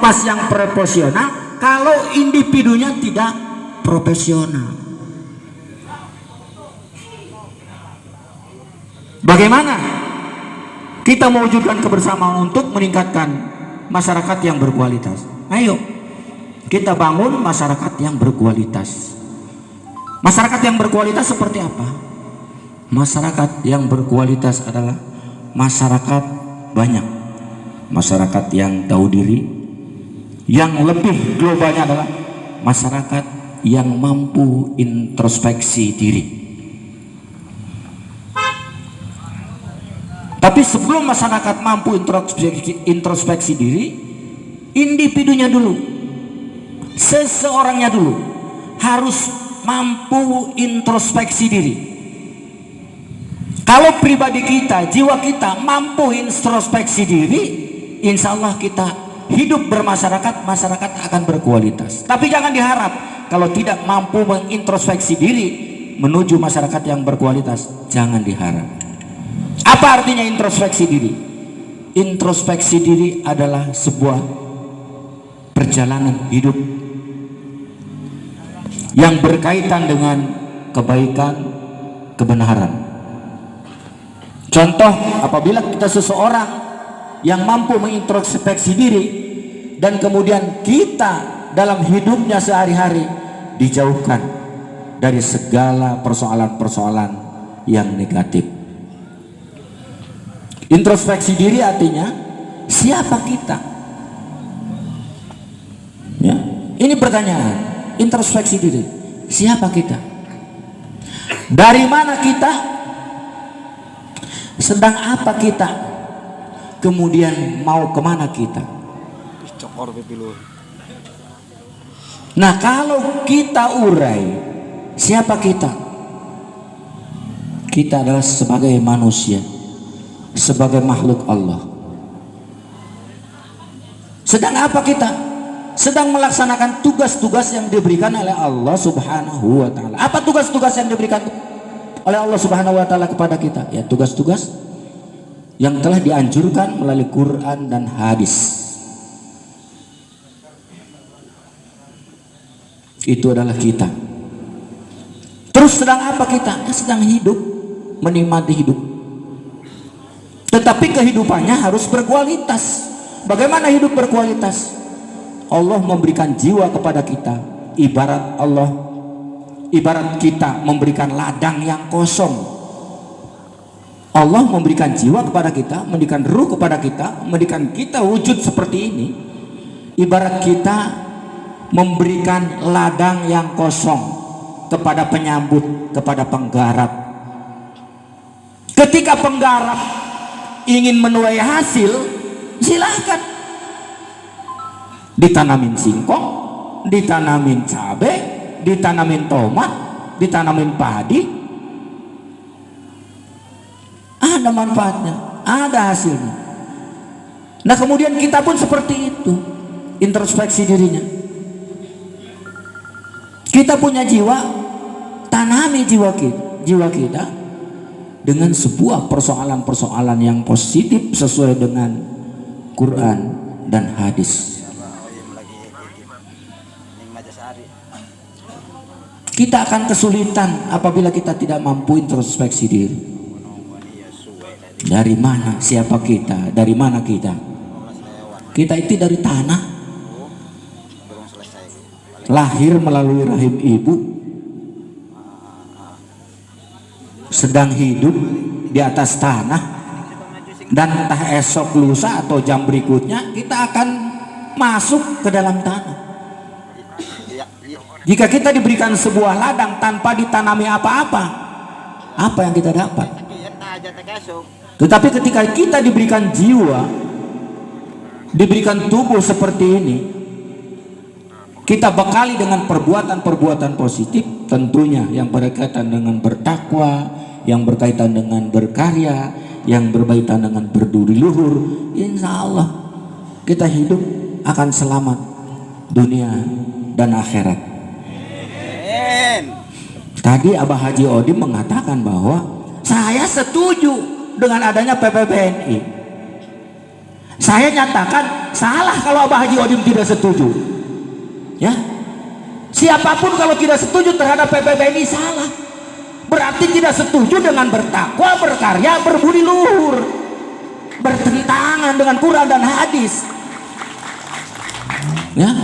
ormas yang proporsional kalau individunya tidak profesional. Bagaimana kita mewujudkan kebersamaan untuk meningkatkan masyarakat yang berkualitas? Ayo kita bangun masyarakat yang berkualitas. Masyarakat yang berkualitas seperti apa? Masyarakat yang berkualitas adalah masyarakat banyak, masyarakat yang tahu diri. Yang lebih globalnya adalah masyarakat yang mampu introspeksi diri. Tapi sebelum masyarakat mampu introspeksi diri, individunya dulu, seseorangnya dulu harus mampu introspeksi diri. Kalau pribadi kita, jiwa kita mampu introspeksi diri, insya Allah kita hidup bermasyarakat, masyarakat akan berkualitas. Tapi jangan diharap kalau tidak mampu mengintrospeksi diri menuju masyarakat yang berkualitas, jangan diharap. Apa artinya introspeksi diri? Introspeksi diri adalah sebuah perjalanan hidup yang berkaitan dengan kebaikan, kebenaran. Contoh, apabila kita seseorang yang mampu mengintrospeksi diri dan kemudian kita dalam hidupnya sehari-hari dijauhkan dari segala persoalan-persoalan yang negatif. Introspeksi diri artinya siapa kita? Ya, ini pertanyaan. Introspeksi diri, siapa kita? Dari mana kita? Sedang apa kita? Kemudian mau kemana kita? Nah, kalau kita urai siapa kita? Kita adalah sebagai manusia, sebagai makhluk Allah. Sedang apa kita? Sedang melaksanakan tugas-tugas yang diberikan oleh Allah Subhanahu wa ta'ala. Apa tugas-tugas yang diberikan oleh Allah Subhanahu wa ta'ala kepada kita? Ya, tugas-tugas yang telah dianjurkan melalui Quran dan hadis. Itu adalah kita. Terus sedang apa kita? Ya, sedang hidup, menikmati hidup. Tetapi kehidupannya harus berkualitas. Bagaimana hidup berkualitas? Allah memberikan jiwa kepada kita, ibarat kita memberikan ladang yang kosong. Allah memberikan jiwa kepada kita, memberikan ruh kepada kita, memberikan kita wujud seperti ini. Ibarat kita memberikan ladang yang kosong kepada penyambut, kepada penggarap. Ketika penggarap ingin menuai hasil, silahkan ditanamin singkong, ditanamin cabai, ditanamin tomat, ditanamin padi. Ada manfaatnya, ada hasilnya. Nah, kemudian kita pun seperti itu, introspeksi dirinya. Kita punya jiwa, tanami jiwa kita dengan sebuah persoalan-persoalan yang positif sesuai dengan Quran dan hadis. Kita akan kesulitan apabila kita tidak mampu introspeksi diri. Dari mana siapa kita? Dari mana kita? Kita itu dari tanah, lahir melalui rahim ibu, sedang hidup di atas tanah, dan entah esok, lusa, atau jam berikutnya kita akan masuk ke dalam tanah. Jika kita diberikan sebuah ladang tanpa ditanami apa-apa, apa yang kita dapat? Tetapi ketika kita diberikan jiwa, diberikan tubuh seperti ini, kita bekali dengan perbuatan-perbuatan positif, tentunya yang berkaitan dengan bertakwa, yang berkaitan dengan berkarya, yang berkaitan dengan berduri luhur. Insya Allah kita hidup akan selamat dunia dan akhirat. Tadi Abah Haji Odim mengatakan bahwa saya setuju dengan adanya PPBNI. Saya nyatakan salah kalau Abah Haji Odim tidak setuju. Ya, siapapun kalau tidak setuju terhadap PPBNI salah. Berarti tidak setuju dengan bertakwa, berkarya, berbudi luhur, bertentangan dengan Quran dan hadis. Ya,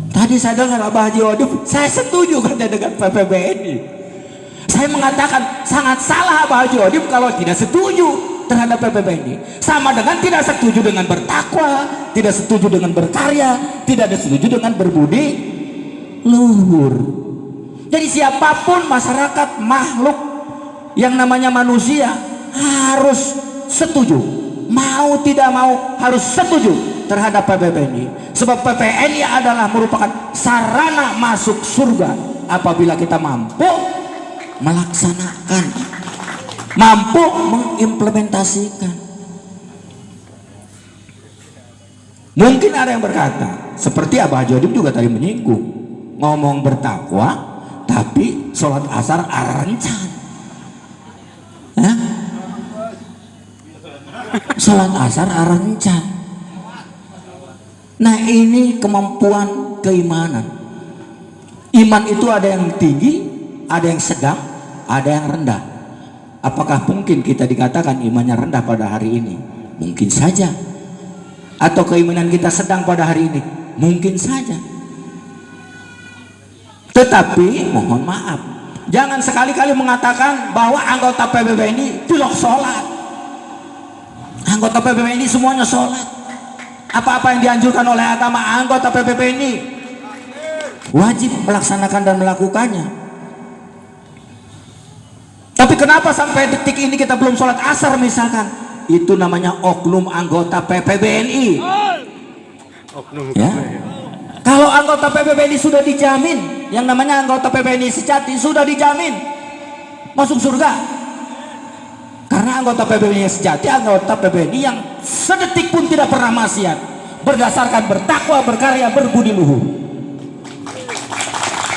tadi saya dengar Abah Haji Odim, saya setuju katanya dengan PPBNI. Saya mengatakan sangat salah Abah Haji Odim kalau tidak setuju terhadap PPBNI. Sama dengan tidak setuju dengan bertakwa, tidak setuju dengan berkarya, tidak setuju dengan berbudi luhur. Jadi siapapun masyarakat, makhluk yang namanya manusia harus setuju, mau tidak mau harus setuju terhadap PPBNI. Sebab PPBNI adalah merupakan sarana masuk surga apabila kita mampu melaksanakan, mampu mengimplementasikan. Mungkin ada yang berkata seperti Abah Haji Odim juga tadi menyinggung, ngomong bertakwa tapi sholat asar arancan. Ya? Sholat asar arancan. Nah, ini kemampuan keimanan. Iman itu ada yang tinggi, ada yang sedang, ada yang rendah. Apakah mungkin kita dikatakan imannya rendah pada hari ini? Mungkin saja. Atau keimanan kita sedang pada hari ini? Mungkin saja. Tetapi mohon maaf, jangan sekali-kali mengatakan bahwa anggota PBBNI tilok sholat. Anggota PBBNI semuanya sholat. Apa-apa yang dianjurkan oleh agama, anggota PBBNI wajib melaksanakan dan melakukannya. Tapi kenapa sampai detik ini kita belum sholat asar misalkan? Itu namanya oknum anggota PPBNI. Ya. Kalau anggota PPBNI sudah dijamin, yang namanya anggota PPBNI sejati sudah dijamin masuk surga. Karena anggota PPBNI sejati, anggota PPBNI yang sedetik pun tidak pernah maksiat, berdasarkan bertakwa, berkarya, berbudi luhur.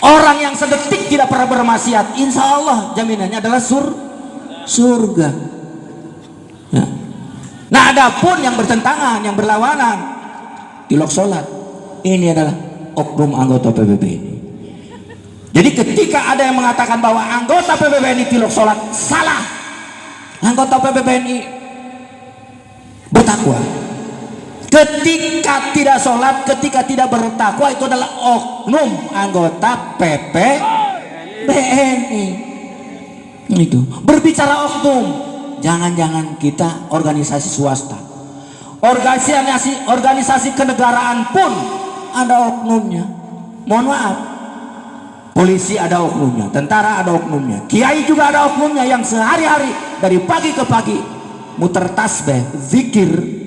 Orang yang sedetik tidak pernah bermaksiat, insya Allah jaminannya adalah surga. Ya. Nah, adapun yang bertentangan, yang berlawanan, tilok sholat, ini adalah oknum anggota PBBNI. Jadi ketika ada yang mengatakan bahwa anggota PBBNI tilok sholat, salah. Anggota PBBNI bertakwa. Ketika tidak sholat, ketika tidak bertakwa, itu adalah oknum anggota PPBNI. Itu berbicara oknum, jangan-jangan kita organisasi swasta, organisasi kenegaraan pun ada oknumnya. Mohon maaf, polisi ada oknumnya, tentara ada oknumnya, kiai juga ada oknumnya yang sehari-hari dari pagi ke pagi muter tasbih, zikir.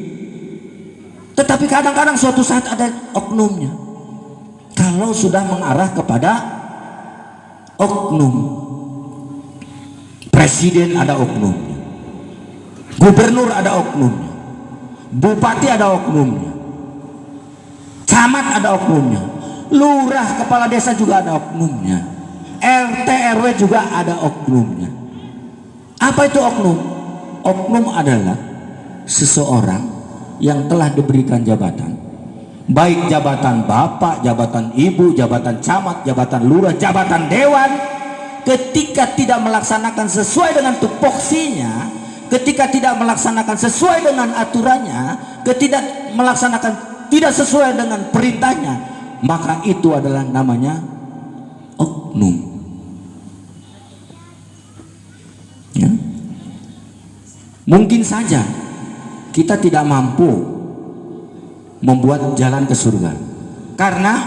Tetapi kadang-kadang suatu saat ada oknumnya. Kalau sudah mengarah kepada oknum, presiden ada oknumnya, gubernur ada oknumnya, bupati ada oknumnya, camat ada oknumnya, lurah kepala desa juga ada oknumnya, RT RW juga ada oknumnya. Apa itu oknum? Oknum adalah seseorang yang telah diberikan jabatan, baik jabatan bapak, jabatan ibu, jabatan camat, jabatan lurah, jabatan dewan, ketika tidak melaksanakan sesuai dengan tupoksinya, ketika tidak melaksanakan sesuai dengan aturannya, ketika melaksanakan tidak sesuai dengan perintahnya, maka itu adalah namanya oknum. Ya. Mungkin saja kita tidak mampu membuat jalan ke surga karena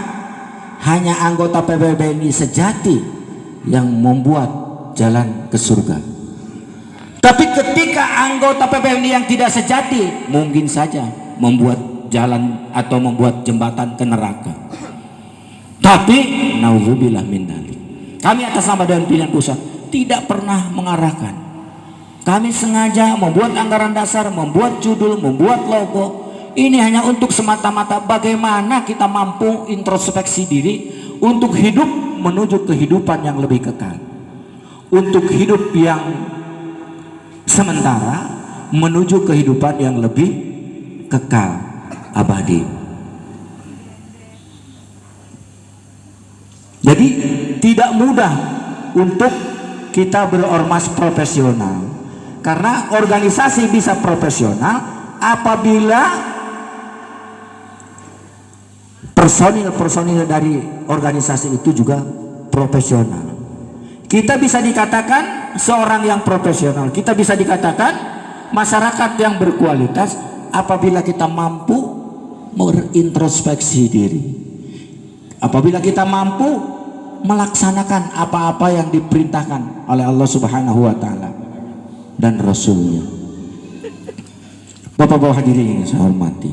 hanya anggota PBBNI sejati yang membuat jalan ke surga. Tapi ketika anggota PBBNI yang tidak sejati mungkin saja membuat jalan atau membuat jembatan ke neraka. Tapi naudzubillah min dzalik, kami atas nama Dewan Pimpinan Pusat tidak pernah mengarahkan. Kami sengaja membuat anggaran dasar, membuat judul, membuat logo. Ini hanya untuk semata-mata bagaimana kita mampu introspeksi diri untuk hidup menuju kehidupan yang lebih kekal, untuk hidup yang sementara menuju kehidupan yang lebih kekal. abadi. Jadi tidak mudah untuk kita berormas profesional, karena organisasi bisa profesional apabila personil dari organisasi itu juga profesional. Kita bisa dikatakan seorang yang profesional, kita bisa dikatakan masyarakat yang berkualitas apabila kita mampu berintrospeksi diri, apabila kita mampu melaksanakan apa-apa yang diperintahkan oleh Allah Subhanahu wa Ta'ala dan Rasulnya. Bapak-bapak hadirin yang saya hormati,